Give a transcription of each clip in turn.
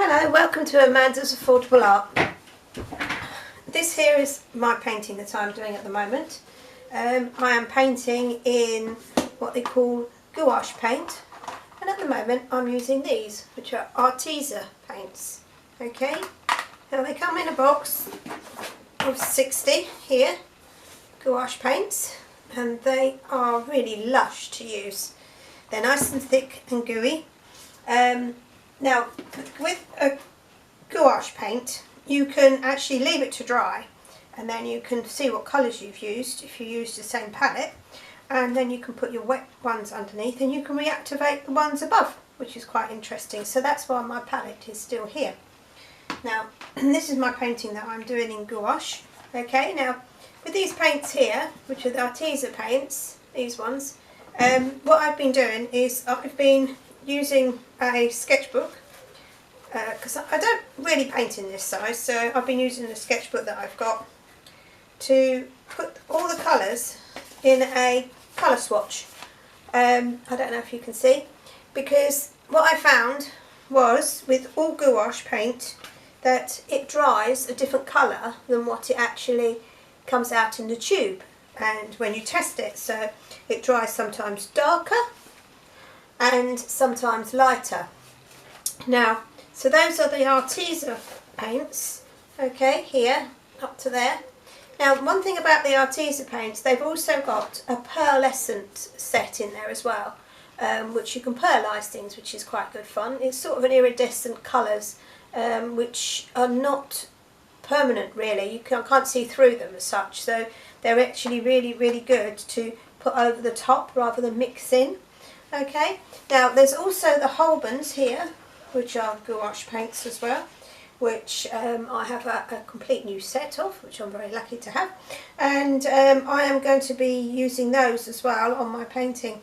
Hello, welcome to Amanda's Affordable Art. This here is my painting that I'm doing at the moment. I am painting in what they call gouache paint, and at the moment I'm using these, which are Arteza paints. Okay, now they come in a box of 60 here, gouache paints, and they are really lush to use. They're nice and thick and gooey. Now, with a gouache paint, you can actually leave it to dry, and then you can see what colours you've used if you used the same palette, and then you can put your wet ones underneath and you can reactivate the ones above, which is quite interesting. So that's why my palette is still here. Now, this is my painting that I'm doing in gouache. Okay, now with these paints here, which are the Arteza paints, these ones, what I've been doing is I've been using a sketchbook because I don't really paint in this size, so I've been using the sketchbook that I've got to put all the colours in a colour swatch. I don't know if you can see, because what I found was with all gouache paint that it dries a different colour than what it actually comes out in the tube and when you test it. So it dries sometimes darker and sometimes lighter. Now, so those are the Arteza paints, okay, here up to there. Now, one thing about the Arteza paints, they've also got a pearlescent set in there as well, which you can pearlise things, which is quite good fun. It's sort of an iridescent colours, which are not permanent really. I can't see through them as such, so they're actually really good to put over the top rather than mix in. Okay, now there's also the Holbens here, which are gouache paints as well, which I have a complete new set of, which I'm very lucky to have, and I am going to be using those as well on my painting.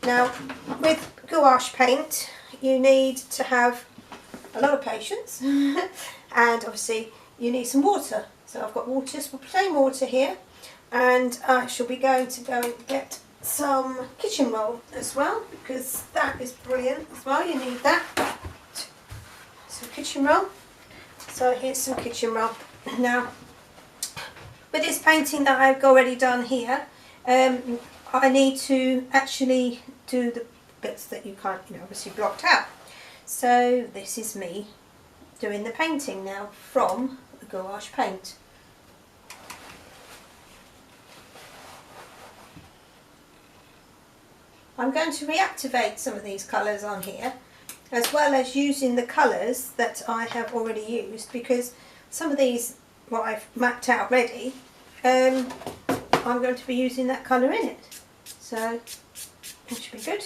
Now, with gouache paint, you need to have a lot of patience, and obviously you need some water. So I've got water, plain water here, and I shall be going to go and get some kitchen roll as well, because that is brilliant as well. You need that. So kitchen roll. So here's some kitchen roll. Now, with this painting that I've already done here, I need to actually do the bits that you can't, obviously blocked out. So this is me doing the painting now from the gouache paint. I'm going to reactivate some of these colours on here, as well as using the colours that I have already used, because some of these, what I've mapped out ready, I'm going to be using that colour in it. So it should be good.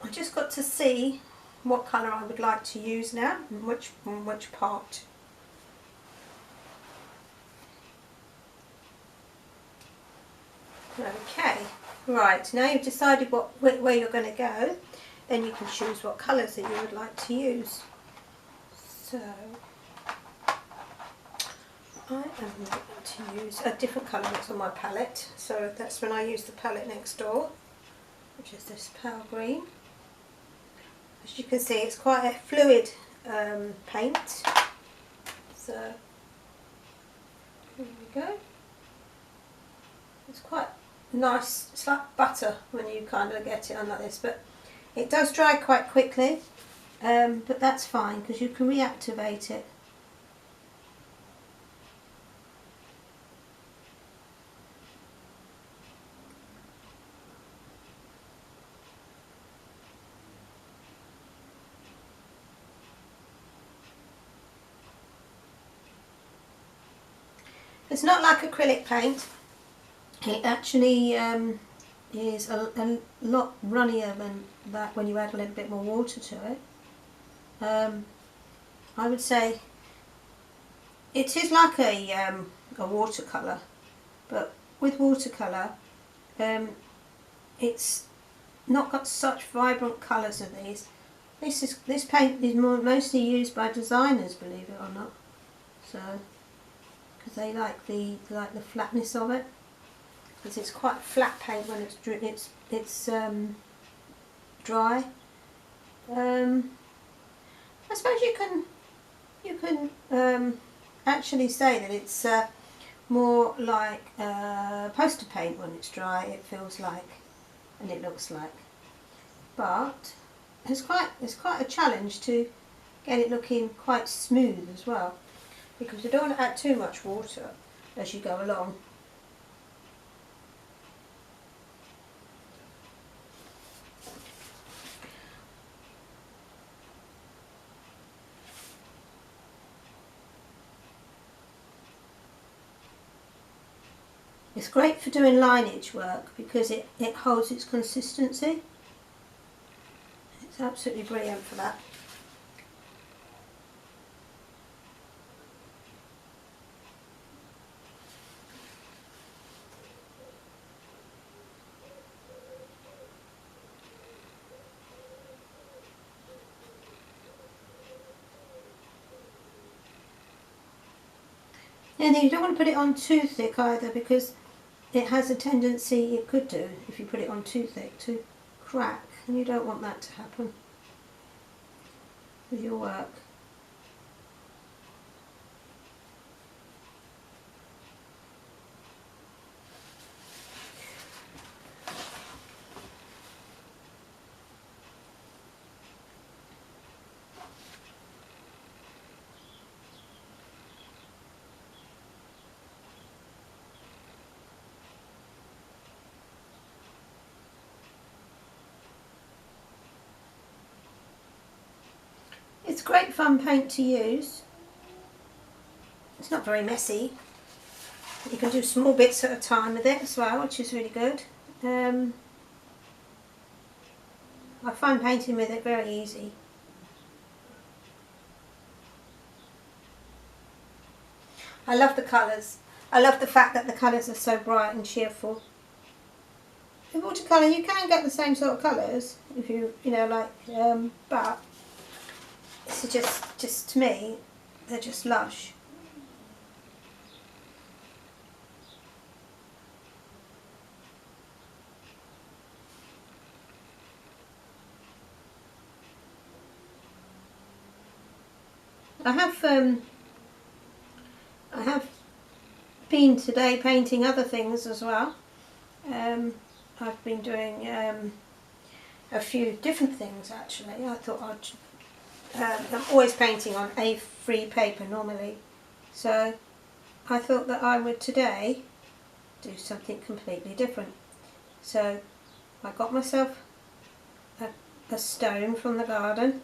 I just got to see what colour I would like to use now, and which part. Okay, right, now you've decided where you're going to go, then you can choose what colours that you would like to use. So I am going to use a different colour that's on my palette, so that's when I use the palette next door, which is this pale green. As you can see, it's quite a fluid paint, so here we go. It's quite nice. It's like butter when you kind of get it on like this, but it does dry quite quickly, but that's fine because you can reactivate it. It's not like acrylic paint. It actually is a lot runnier than that when you add a little bit more water to it. I would say it is like a watercolour, but with watercolour it's not got such vibrant colours as these. This paint is mostly used by designers, believe it or not. So because they like the flatness of it, because it's quite flat paint when it's dry. I suppose you can actually say that it's more like poster paint when it's dry. It feels like, and it looks like, but it's quite a challenge to get it looking quite smooth as well, because you don't want to add too much water as you go along. It's great for doing lineage work because it holds its consistency. It's absolutely brilliant for that. And then you don't want to put it on too thick either, because it has a tendency, it could do, if you put it on too thick, to crack, and you don't want that to happen with your work. It's great fun paint to use. It's not very messy. You can do small bits at a time with it as well, which is really good. I find painting with it very easy. I love the colours. I love the fact that the colours are so bright and cheerful. In watercolour you can get the same sort of colours if you but it's just to me, they're just lush. I have been today painting other things as well. I've been doing a few different things actually. I thought I'm always painting on A3 paper normally, so I thought that I would today do something completely different. So I got myself a stone from the garden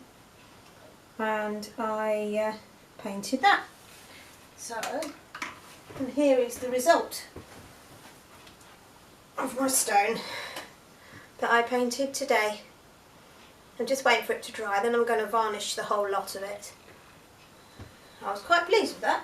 and I painted that. So, and here is the result of my stone that I painted today. I'm just waiting for it to dry, then I'm going to varnish the whole lot of it. I was quite pleased with that.